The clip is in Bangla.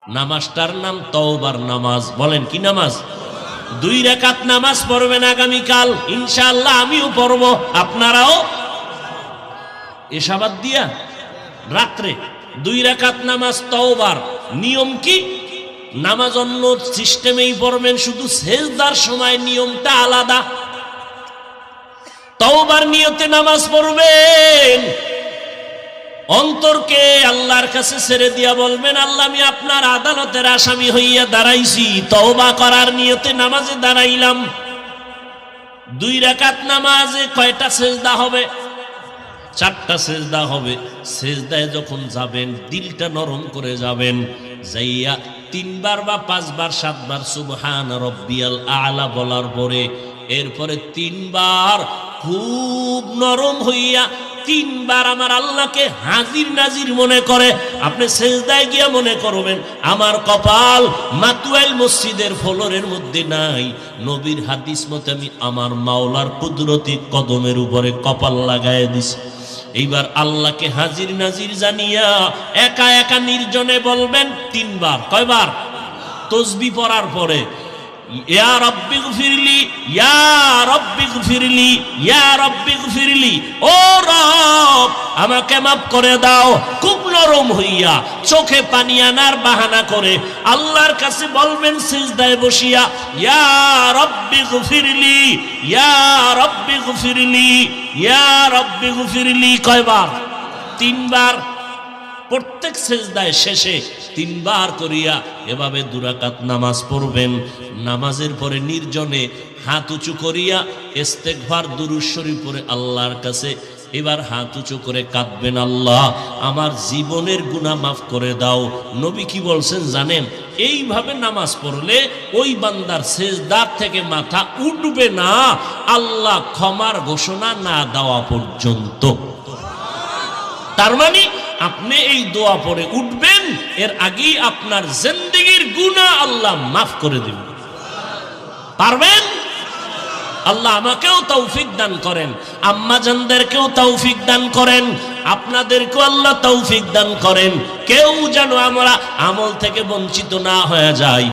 নামাজটার নাম তওবার নামাজ। বলেন কি নামাজ? 2 রাকাত নামাজ পড়বেন আগামীকাল ইনশাআল্লাহ, আমিও পড়ব, আপনারাও। এশাবাদ দিয়া রাত্রে 2 রাকাত নামাজ তওবার। নিয়ম কি? নামাজ অন্য সিস্টেমেই পড়বেন, শুধু সেজদার সময় নিয়মটা আলাদা। তওবার নিয়তে নামাজ পড়বেন, অন্তরকে আল্লাহর কাছে ছেড়ে দিয়া বলবেন, আল্লাহ আমি আপনার আদালতের আসামি হইয়া দাঁড়াইছি, তওবা করার নিয়তে নামাজে দাঁড়াইলাম। 2 রাকাত নামাজে কয়টা সেজদা হবে? 4টা সেজদা হবে। সেজদায় যখন যাবেন দিলটা নরম করে যাবেন, যাইয়া 3 বার বা 5 বার 7 বার সুবহান রব্বিয়াল আলা বলার পরে এরপরে 3 বার খুব নরম হইয়া 3 বার আমার আল্লাহকে হাজির নাজির মনে করে আপনি সেজদায় গিয়া মনে করবেন, আমার কপাল মাতুয়াইল মসজিদের ফ্লোরের মধ্যে নাই, নবীর হাদিস মতে আমি আমার মাওলার কুদরতি কদমের উপরে কপাল লাগায় দিছি। এইবার আল্লাহকে হাজির নাজির জানিয়া একা একা নির্জনে বলবেন 3 বার। কয়বার? তাসবিহ পড়ার পরে ইয়া রাব্বি গফিরলি, ইয়া রাব্বি গফিরলি, ইয়া রাব্বি গফিরলি, ও রব আমাকে মাফ করে দাও। খুব নরম হইয়া চোখে পানি আনার বাহানা করে আল্লাহর কাছে বলবেন সিজদায় বসিয়া, ইয়া রাব্বি গফিরলি, ইয়া রাব্বি গফিরলি, ইয়া রাব্বি গফিরলি। কয়বার? 3 বার। প্রত্যেক সেজদায় শেষে 3 বার করিয়া এভাবে 2 রাকাত নামাজ পড়বেন। নামাজের পরে নির্জনে হাত উঁচু করিয়া ইস্তেগফার দুরূদ শরীফ পড়ে আল্লাহর কাছে এবার হাত উঁচু করে কাঁদবেন, আল্লাহ আমার জীবনের গুনাহ মাফ করে দাও। নবী কি বলছেন জানেন? এইভাবে নামাজ পড়লে ওই বান্দার সেজদার থেকে মাথা উঠবে না আল্লাহ ক্ষমার ঘোষণা না দেওয়া পর্যন্ত। তার মানে আপনি এই দোয়া পড়ে উঠবেন, এর আগেই আপনার জিন্দেগীর গুনাহ আল্লাহ মাফ করে দিবেন। পারবেন? আল্লাহ আমাকেও তৌফিক দান করেন, আম্মা জানদেরকেও তৌফিক দান করেন, আপনাদেরকেও আল্লাহ তৌফিক দান করেন। কেউ যেন আমরা আমল থেকে বঞ্চিত না হয়ে যায়।